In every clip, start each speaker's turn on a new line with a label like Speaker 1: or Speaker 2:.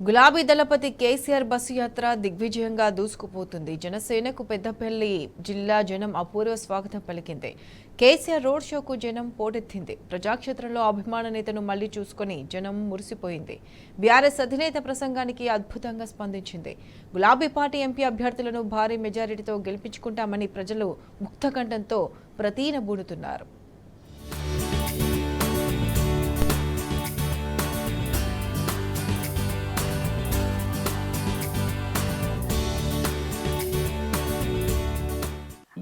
Speaker 1: గులాబీ దళపతి కేసీఆర్ బస్సు యాత్ర దిగ్విజయంగా దూసుకుపోతుంది. జనసేనకు పెద్దపల్లి జిల్లా జనం అపూర్వ స్వాగతం పలికింది. కేసీఆర్ రోడ్ షోకు జనం పోటెత్తింది. ప్రజాక్షేత్రంలో అభిమాన నేతను మళ్లీ చూసుకుని జనం మురిసిపోయింది. బీఆర్ఎస్ అధినేత ప్రసంగానికి అద్భుతంగా స్పందించింది. గులాబీ పార్టీ ఎంపీ అభ్యర్థులను భారీ మెజారిటీతో గెలిపించుకుంటామని ప్రజలు ముక్తకంఠంతో ప్రతినబూనుతున్నారు.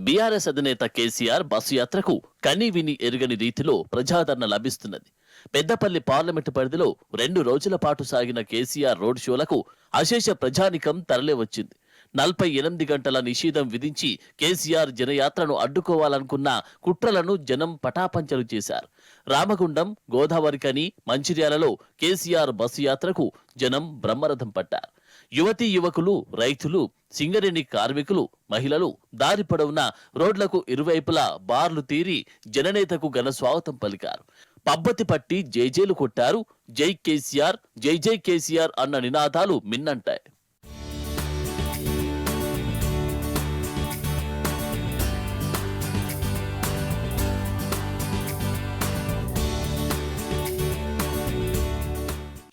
Speaker 2: బీఆర్ఎస్ అధినేత కేసీఆర్ బస్సు యాత్రకు కని విని ఎరుగని రీతిలో ప్రజాదరణ లభిస్తున్నది. పెద్దపల్లి పార్లమెంటు పరిధిలో 2 రోజుల పాటు సాగిన కేసీఆర్ రోడ్ షోలకు అశేష ప్రజానికం తరలివచ్చింది. 48 గంటల నిషేధం విధించి కేసీఆర్ జనయాత్రను అడ్డుకోవాలనుకున్న కుట్రలను జనం పటాపంచలు చేశారు. రామగుండం, గోదావరికని, మంచిర్యాలలో కేసీఆర్ బస్సు యాత్రకు జనం బ్రహ్మరథం పట్టారు. యువతీ యువకులు, రైతులు, సింగరేణి కార్మికులు, మహిళలు దారి పొడవునా రోడ్లకు ఇరువైపులా బార్లు తీరి జననేతకు ఘన స్వాగతం పలికారు. పబ్బతి పట్టి జైజేలు కొట్టారు. జై కేసీఆర్, జై జై కేసీఆర్ అన్న నినాదాలు మిన్నంటాయి.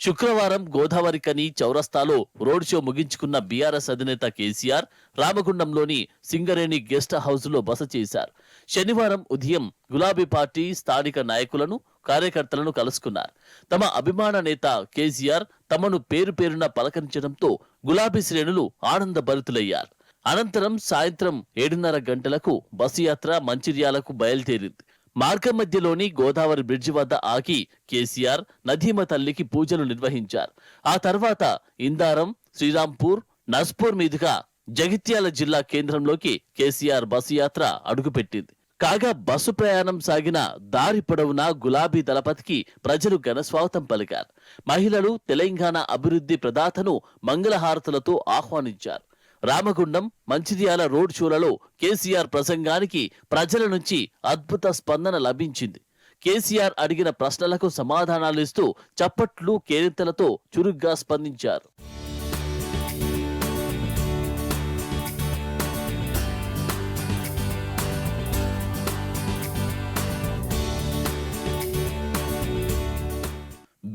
Speaker 2: శుక్రవారం గోదావరికని చౌరస్తాలో రోడ్ షో ముగించుకున్న బీఆర్ఎస్ అధినేత కేసీఆర్ రామగుండంలోని సింగరేణి గెస్ట్ హౌస్ లో బస చేశారు. శనివారం ఉదయం గులాబీ పార్టీ స్థానిక నాయకులను, కార్యకర్తలను కలుసుకున్నారు. తమ అభిమాన నేత కేసీఆర్ తమను పేరు పేరున పలకరించడంతో గులాబీ శ్రేణులు ఆనందభరితులయ్యారు. అనంతరం సాయంత్రం 7:30 గంటలకు బస్సు యాత్ర మంచిర్యాలకు బయలుదేరింది. మార్గం మధ్యలోని గోదావరి బ్రిడ్జి వద్ద ఆగి కేసీఆర్ నదీమ తల్లికి పూజలు నిర్వహించారు. ఆ తర్వాత ఇందారం, శ్రీరాంపూర్, నస్పూర్ మీదుగా జగిత్యాల జిల్లా కేంద్రంలోకి కేసీఆర్ బస్సు యాత్ర అడుగుపెట్టింది. కాగా బస్సు ప్రయాణం సాగిన దారి పొడవునా గులాబీ దళపతికి ప్రజలు ఘనస్వాగతం పలికారు. మహిళలు తెలంగాణ అభివృద్ధి ప్రదాతను మంగళహారతులతో ఆహ్వానించారు. రామగుండం, మంచిర్యాల రోడ్ షోలలో కేసీఆర్ ప్రసంగానికి ప్రజల నుంచి అద్భుత స్పందన లభించింది. కేసీఆర్ అడిగిన ప్రశ్నలకు సమాధానాలిస్తూ చప్పట్లు, కేరింతలతో చురుగ్గా స్పందించారు.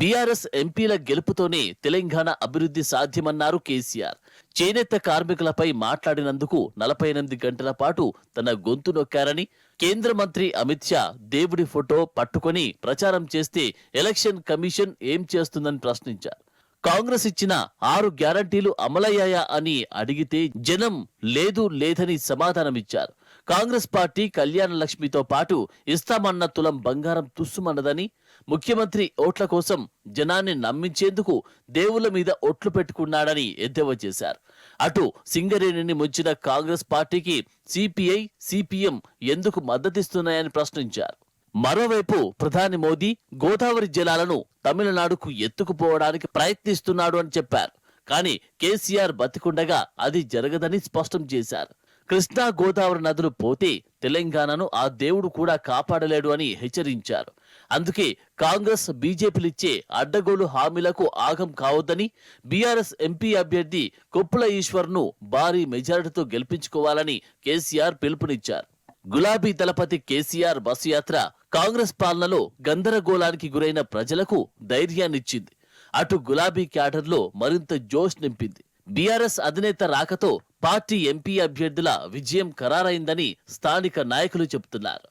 Speaker 2: బీఆర్ఎస్ ఎంపీల గెలుపుతోనే తెలంగాణ అభివృద్ధి సాధ్యమన్నారు కేసీఆర్. చేనేత కార్మికులపై మాట్లాడినందుకు 48 గంటల పాటు తన గొంతు నొక్కారని, కేంద్ర మంత్రి అమిత్ షా దేవుడి ఫోటో పట్టుకొని ప్రచారం చేస్తే ఎలక్షన్ కమిషన్ ఏం చేస్తుందని ప్రశ్నించారు. కాంగ్రెస్ ఇచ్చిన 6 గ్యారంటీలు అమలయ్యాయా అని అడిగితే జనం లేదు లేదని సమాధానమిచ్చారు. కాంగ్రెస్ పార్టీ కళ్యాణ లక్ష్మితో పాటు ఇస్తామన్న తులం బంగారం తుస్సుమన్నదని, ముఖ్యమంత్రి ఓట్ల కోసం జనాన్ని నమ్మించేందుకు దేవుళ్ల మీద ఒట్లు పెట్టుకున్నాడని ఎద్దేవా చేశారు. అటు సింగరేణిని ముంచిన కాంగ్రెస్ పార్టీకి సిపిఐ, సిపిఎం ఎందుకు మద్దతిస్తున్నాయని ప్రశ్నించారు. మరోవైపు ప్రధాని మోదీ గోదావరి జలాలను తమిళనాడుకు ఎత్తుకుపోవడానికి ప్రయత్నిస్తున్నాడు అని చెప్పారు. కానీ కేసీఆర్ బతికుండగా అది జరగదని స్పష్టం చేశారు. కృష్ణా, గోదావరి నదులు పోతే తెలంగాణను ఆ దేవుడు కూడా కాపాడలేడు అని హెచ్చరించారు. అందుకే కాంగ్రెస్, బీజేపీలిచ్చే అడ్డగోలు హామీలకు ఆగం కావద్దని బీఆర్ఎస్ ఎంపీ అభ్యర్థి కొప్పుల ఈశ్వర్ను భారీ మెజారిటీతో గెలిపించుకోవాలని కేసీఆర్ పిలుపునిచ్చారు. గులాబీ దళపతి కేసీఆర్ బస్సు యాత్ర కాంగ్రెస్ పాలనలో గందరగోళానికి గురైన ప్రజలకు ధైర్యాన్నిచ్చింది. అటు గులాబీ క్యాడర్లో మరింత జోష్ నింపింది. బీఆర్ఎస్ అధినేత రాకతో పార్టీ ఎంపీ అభ్యర్థుల విజయం ఖరారైందని స్థానిక నాయకులు చెబుతున్నారు.